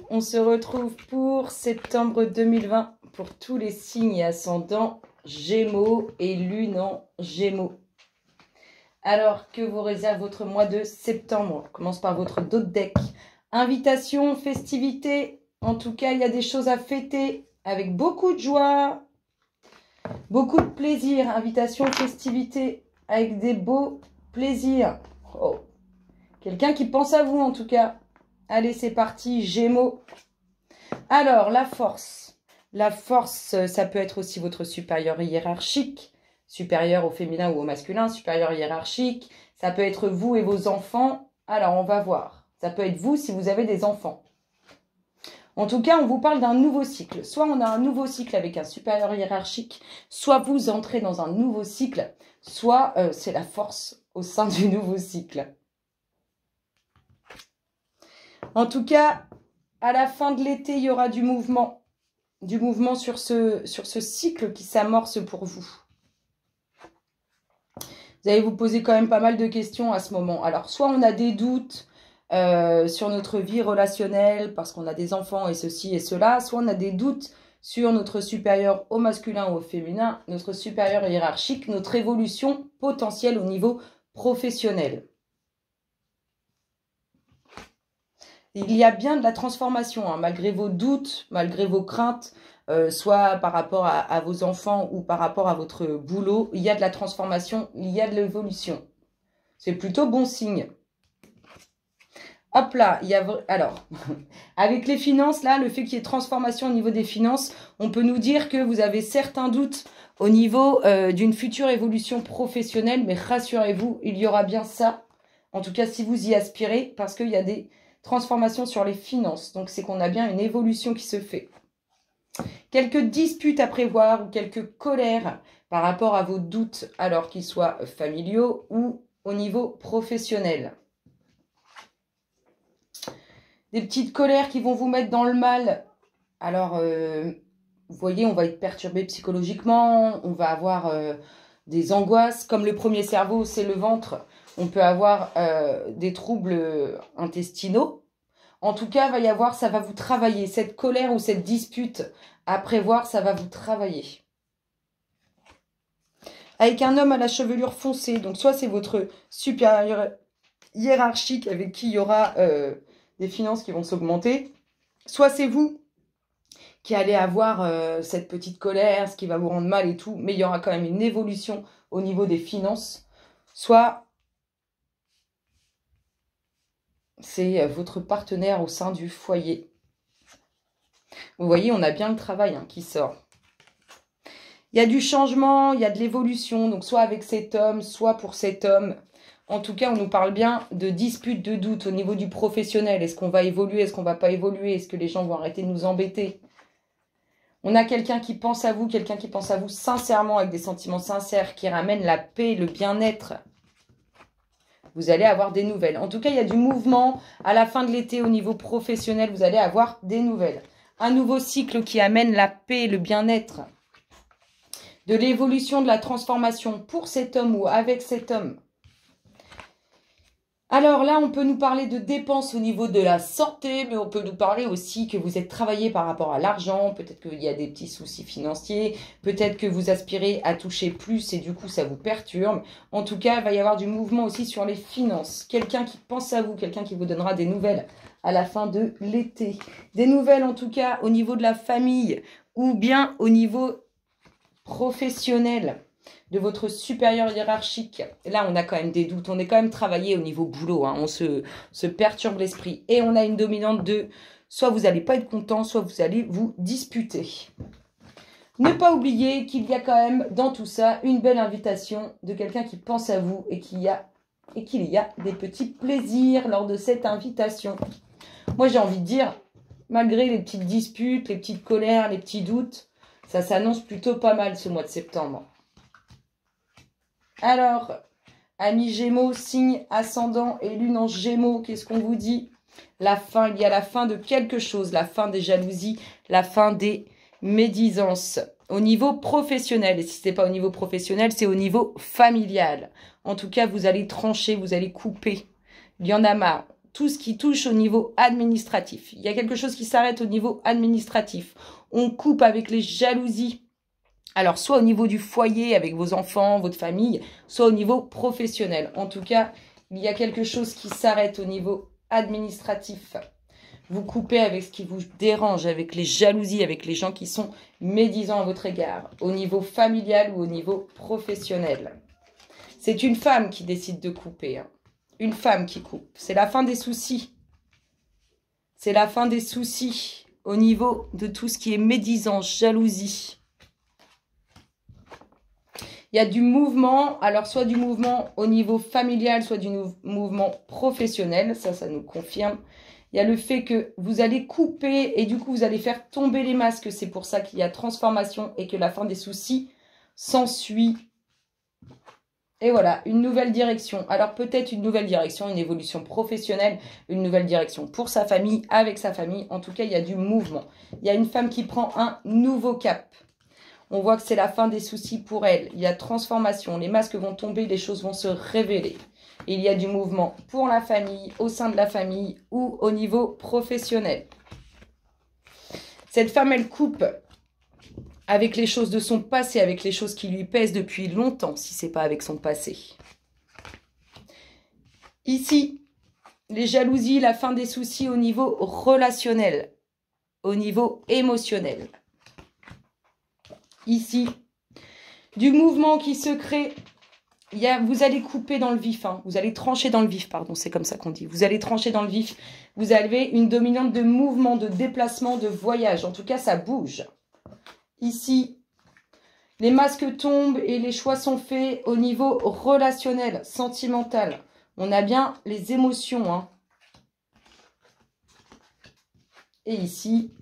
on se retrouve pour septembre 2020 pour tous les signes et ascendants Gémeaux et Lune en Gémeaux. Alors, que vous réserve votre mois de septembre? On commence par votre dos de deck. Invitation, festivité. En tout cas, il y a des choses à fêter avec beaucoup de joie, beaucoup de plaisir. Invitation, festivité avec des beaux plaisirs. Oh. Quelqu'un qui pense à vous en tout cas. Allez, c'est parti, Gémeaux. Alors, la force. La force, ça peut être aussi votre supérieur hiérarchique, supérieur au féminin ou au masculin, supérieur hiérarchique. Ça peut être vous et vos enfants. Alors, on va voir. Ça peut être vous si vous avez des enfants. En tout cas, on vous parle d'un nouveau cycle. Soit on a un nouveau cycle avec un supérieur hiérarchique, soit vous entrez dans un nouveau cycle, soit c'est la force au sein du nouveau cycle. En tout cas, à la fin de l'été, il y aura du mouvement sur ce cycle qui s'amorce pour vous. Vous allez vous poser quand même pas mal de questions à ce moment. Alors, soit on a des doutes sur notre vie relationnelle parce qu'on a des enfants et ceci et cela, soit on a des doutes sur notre supérieur au masculin ou au féminin, notre supérieur hiérarchique, notre évolution potentielle au niveau professionnel. Il y a bien de la transformation, hein, malgré vos doutes, malgré vos craintes, soit par rapport à vos enfants ou par rapport à votre boulot. Il y a de la transformation, il y a de l'évolution. C'est plutôt bon signe. Hop là, il y a... Alors, avec les finances, là, le fait qu'il y ait transformation au niveau des finances, on peut nous dire que vous avez certains doutes au niveau d'une future évolution professionnelle, mais rassurez-vous, il y aura bien ça. En tout cas, si vous y aspirez, parce qu'il y a des transformations sur les finances. Donc, c'est qu'on a bien une évolution qui se fait. Quelques disputes à prévoir ou quelques colères par rapport à vos doutes, alors qu'ils soient familiaux ou au niveau professionnel. Des petites colères qui vont vous mettre dans le mal. Alors, vous voyez, on va être perturbé psychologiquement, on va avoir des angoisses. Comme le premier cerveau, c'est le ventre, on peut avoir des troubles intestinaux. En tout cas, va y avoir, ça va vous travailler. Cette colère ou cette dispute à prévoir, ça va vous travailler. Avec un homme à la chevelure foncée, donc soit c'est votre supérieur hiérarchique avec qui il y aura des finances qui vont s'augmenter, soit c'est vous qui allez avoir cette petite colère, ce qui va vous rendre mal et tout, mais il y aura quand même une évolution au niveau des finances, soit c'est votre partenaire au sein du foyer. Vous voyez, on a bien le travail qui sort. Il y a du changement, il y a de l'évolution, donc soit avec cet homme, soit pour cet homme. En tout cas, on nous parle bien de disputes, de doutes au niveau du professionnel. Est-ce qu'on va évoluer? Est-ce qu'on va pas évoluer? Est-ce que les gens vont arrêter de nous embêter? On a quelqu'un qui pense à vous sincèrement, avec des sentiments sincères, qui ramène la paix, le bien-être. Vous allez avoir des nouvelles. En tout cas, il y a du mouvement. À la fin de l'été, au niveau professionnel, vous allez avoir des nouvelles. Un nouveau cycle qui amène la paix, le bien-être. De l'évolution, de la transformation pour cet homme ou avec cet homme. Alors là, on peut nous parler de dépenses au niveau de la santé, mais on peut nous parler aussi que vous êtes travaillé par rapport à l'argent, peut-être qu'il y a des petits soucis financiers, peut-être que vous aspirez à toucher plus et du coup ça vous perturbe. En tout cas, il va y avoir du mouvement aussi sur les finances. Quelqu'un qui pense à vous, quelqu'un qui vous donnera des nouvelles à la fin de l'été. Des nouvelles en tout cas au niveau de la famille ou bien au niveau professionnel. De votre supérieur hiérarchique. Là, on a quand même des doutes. On est quand même travaillé au niveau boulot. On se perturbe l'esprit. Et on a une dominante de soit vous n'allez pas être content, soit vous allez vous disputer. Ne pas oublier qu'il y a quand même dans tout ça une belle invitation de quelqu'un qui pense à vous et qu'il y a des petits plaisirs lors de cette invitation. Moi, j'ai envie de dire, malgré les petites disputes, les petites colères, les petits doutes, ça s'annonce plutôt pas mal ce mois de septembre. Alors, amis Gémeaux, signe ascendant et lune en Gémeaux, qu'est-ce qu'on vous dit? La fin, il y a la fin de quelque chose, la fin des jalousies, la fin des médisances. Au niveau professionnel, et si ce n'est pas au niveau professionnel, c'est au niveau familial. En tout cas, vous allez trancher, vous allez couper. Il y en a marre. tout ce qui touche au niveau administratif. Il y a quelque chose qui s'arrête au niveau administratif. On coupe avec les jalousies. Alors, soit au niveau du foyer, avec vos enfants, votre famille, soit au niveau professionnel. En tout cas, il y a quelque chose qui s'arrête au niveau administratif. Vous coupez avec ce qui vous dérange, avec les jalousies, avec les gens qui sont médisants à votre égard, au niveau familial ou au niveau professionnel. C'est une femme qui décide de couper. Hein. Une femme qui coupe. C'est la fin des soucis. C'est la fin des soucis au niveau de tout ce qui est médisance, jalousie. Il y a du mouvement, alors soit du mouvement au niveau familial, soit du mouvement professionnel. Ça nous confirme. Il y a le fait que vous allez couper et du coup, vous allez faire tomber les masques. C'est pour ça qu'il y a transformation et que la fin des soucis s'ensuit. Et voilà, une nouvelle direction. Alors peut-être une nouvelle direction, une évolution professionnelle, une nouvelle direction pour sa famille, avec sa famille. En tout cas, il y a du mouvement. Il y a une femme qui prend un nouveau cap. On voit que c'est la fin des soucis pour elle. Il y a transformation. Les masques vont tomber, les choses vont se révéler. Il y a du mouvement pour la famille, au sein de la famille ou au niveau professionnel. Cette femme, elle coupe avec les choses de son passé, avec les choses qui lui pèsent depuis longtemps, si ce n'est pas avec son passé. Ici, les jalousies, la fin des soucis au niveau relationnel, au niveau émotionnel. Ici, du mouvement qui se crée. Vous allez couper dans le vif, hein. Vous allez trancher dans le vif, pardon, c'est comme ça qu'on dit. Vous allez trancher dans le vif. Vous avez une dominante de mouvement, de déplacement, de voyage. En tout cas, ça bouge. Ici, les masques tombent et les choix sont faits au niveau relationnel, sentimental. On a bien les émotions. Hein. Et ici,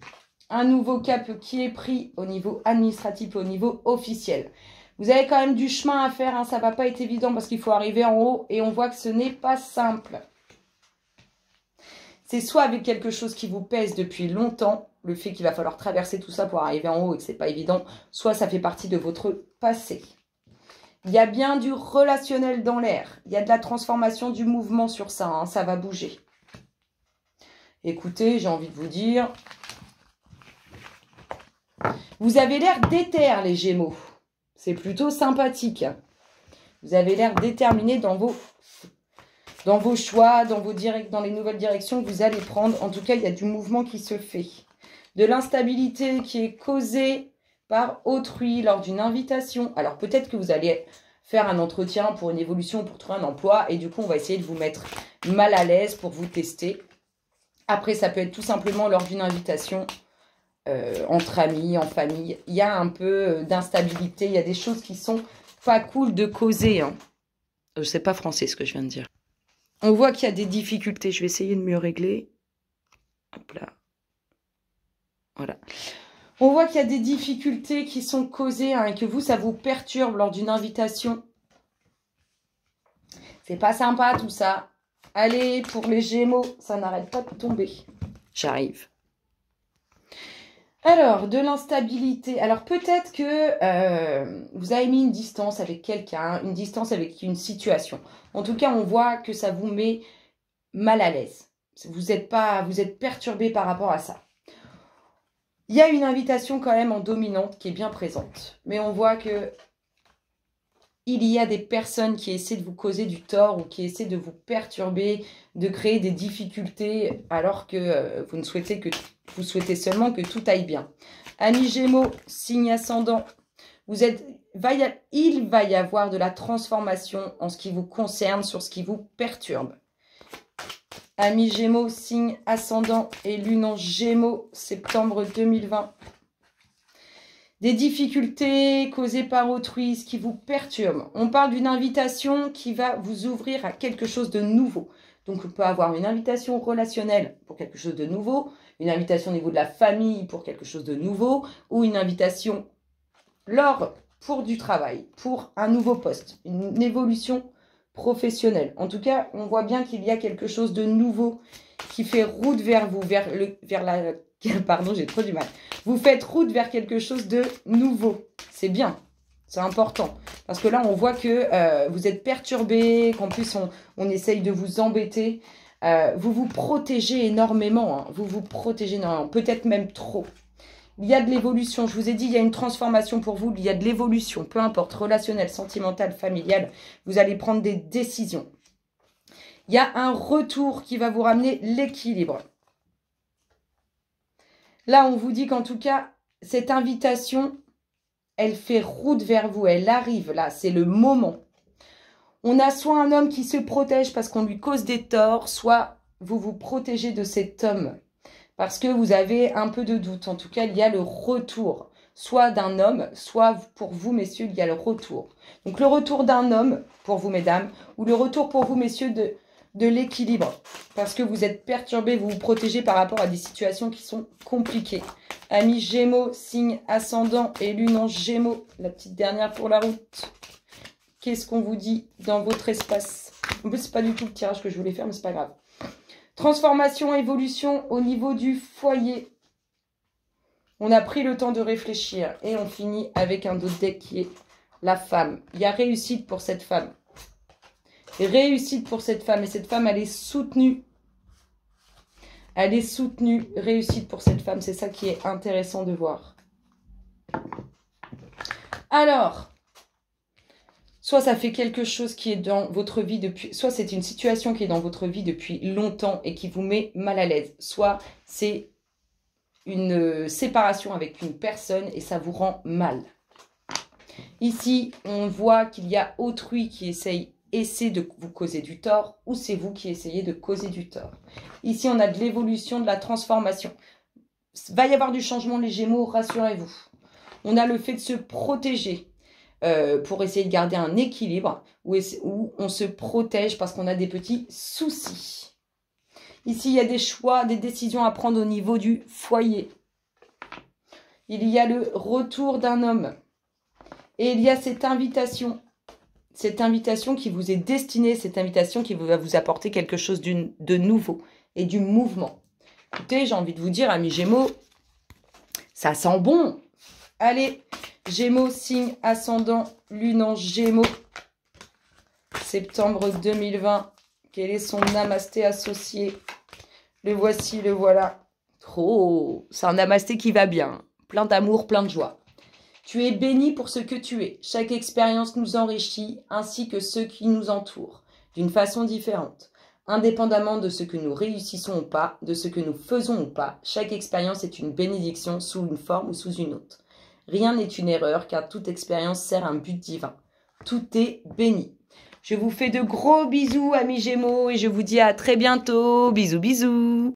un nouveau cap qui est pris au niveau administratif et au niveau officiel. Vous avez quand même du chemin à faire, hein. Ça ne va pas être évident parce qu'il faut arriver en haut et on voit que ce n'est pas simple. C'est soit avec quelque chose qui vous pèse depuis longtemps, le fait qu'il va falloir traverser tout ça pour arriver en haut et que ce n'est pas évident, soit ça fait partie de votre passé. Il y a bien du relationnel dans l'air, il y a de la transformation du mouvement sur ça, hein. Ça va bouger. Écoutez, j'ai envie de vous dire, vous avez l'air déter les Gémeaux. C'est plutôt sympathique. Vous avez l'air déterminé dans vos choix, dans les nouvelles directions que vous allez prendre. En tout cas, il y a du mouvement qui se fait. De l'instabilité qui est causée par autrui lors d'une invitation. Alors peut-être que vous allez faire un entretien pour une évolution, pour trouver un emploi. Et du coup, on va essayer de vous mettre mal à l'aise pour vous tester. Après, ça peut être tout simplement lors d'une invitation. Entre amis, en famille, il y a un peu d'instabilité, il y a des choses qui sont pas cool de causer. Hein. Je sais pas français ce que je viens de dire. On voit qu'il y a des difficultés, je vais essayer de mieux régler. Hop là. Voilà. On voit qu'il y a des difficultés qui sont causées hein, et que vous, ça vous perturbe lors d'une invitation. C'est pas sympa tout ça. Allez, pour les Gémeaux, ça n'arrête pas de tomber. J'arrive. Alors, de l'instabilité. Alors, peut-être que vous avez mis une distance avec quelqu'un, une distance avec une situation. En tout cas, on voit que ça vous met mal à l'aise. Vous êtes perturbé par rapport à ça. Il y a une invitation quand même en dominante qui est bien présente. Mais on voit que il y a des personnes qui essaient de vous causer du tort ou qui essaient de vous perturber, de créer des difficultés alors que vous souhaitez seulement que tout aille bien. Amis Gémeaux, signe ascendant, il va y avoir de la transformation en ce qui vous concerne, sur ce qui vous perturbe. Amis Gémeaux, signe ascendant et lune en Gémeaux, septembre 2020. Des difficultés causées par autrui, ce qui vous perturbe. On parle d'une invitation qui va vous ouvrir à quelque chose de nouveau. Donc, on peut avoir une invitation relationnelle pour quelque chose de nouveau, une invitation au niveau de la famille pour quelque chose de nouveau, ou une invitation pour du travail, pour un nouveau poste, une évolution professionnelle. En tout cas, on voit bien qu'il y a quelque chose de nouveau qui fait route vers vous, pardon, j'ai trop du mal. Vous faites route vers quelque chose de nouveau. C'est bien, c'est important. Parce que là, on voit que vous êtes perturbé, qu'en plus, on essaye de vous embêter. Vous vous protégez énormément, hein. Vous vous protégez énormément, peut-être même trop. Il y a de l'évolution, je vous ai dit, il y a une transformation pour vous, il y a de l'évolution, peu importe, relationnelle, sentimentale, familiale, vous allez prendre des décisions. Il y a un retour qui va vous ramener l'équilibre. Là, on vous dit qu'en tout cas, cette invitation, elle fait route vers vous, elle arrive là, c'est le moment. On a soit un homme qui se protège parce qu'on lui cause des torts, soit vous vous protégez de cet homme parce que vous avez un peu de doute. En tout cas, il y a le retour, soit d'un homme, soit pour vous, messieurs, il y a le retour. Donc, le retour d'un homme, pour vous, mesdames, ou le retour pour vous, messieurs, de l'équilibre. Parce que vous êtes perturbés, vous vous protégez par rapport à des situations qui sont compliquées. Amis Gémeaux, signe ascendant et lune en Gémeaux. La petite dernière pour la route. Qu'est-ce qu'on vous dit dans votre espace? En plus, c'est pas du tout le tirage que je voulais faire, mais c'est pas grave. Transformation, évolution au niveau du foyer. On a pris le temps de réfléchir et on finit avec un autre deck qui est la femme. Il y a réussite pour cette femme. Réussite pour cette femme. Et cette femme, elle est soutenue. Elle est soutenue. Réussite pour cette femme. C'est ça qui est intéressant de voir. Alors, soit ça fait quelque chose qui est dans votre vie depuis... Soit c'est une situation qui est dans votre vie depuis longtemps et qui vous met mal à l'aise. Soit c'est une séparation avec une personne et ça vous rend mal. Ici, on voit qu'il y a autrui qui essaie de vous causer du tort ou c'est vous qui essayez de causer du tort. Ici, on a de l'évolution, de la transformation. Il va y avoir du changement, les Gémeaux, rassurez-vous. On a le fait de se protéger. Pour essayer de garder un équilibre où on se protège parce qu'on a des petits soucis. Ici, il y a des choix, des décisions à prendre au niveau du foyer. Il y a le retour d'un homme. Et il y a cette invitation qui vous est destinée, cette invitation qui va vous apporter quelque chose de nouveau et du mouvement. Écoutez, j'ai envie de vous dire, amis Gémeaux, ça sent bon. Allez, Gémeaux, signe ascendant, lune en Gémeaux. Septembre 2020. Quel est son namasté associé? Le voici, le voilà. Oh, c'est un namasté qui va bien. Plein d'amour, plein de joie. Tu es béni pour ce que tu es. Chaque expérience nous enrichit, ainsi que ceux qui nous entourent, d'une façon différente. Indépendamment de ce que nous réussissons ou pas, de ce que nous faisons ou pas, chaque expérience est une bénédiction sous une forme ou sous une autre. Rien n'est une erreur car toute expérience sert un but divin. Tout est béni. Je vous fais de gros bisous, amis Gémeaux, et je vous dis à très bientôt. Bisous, bisous.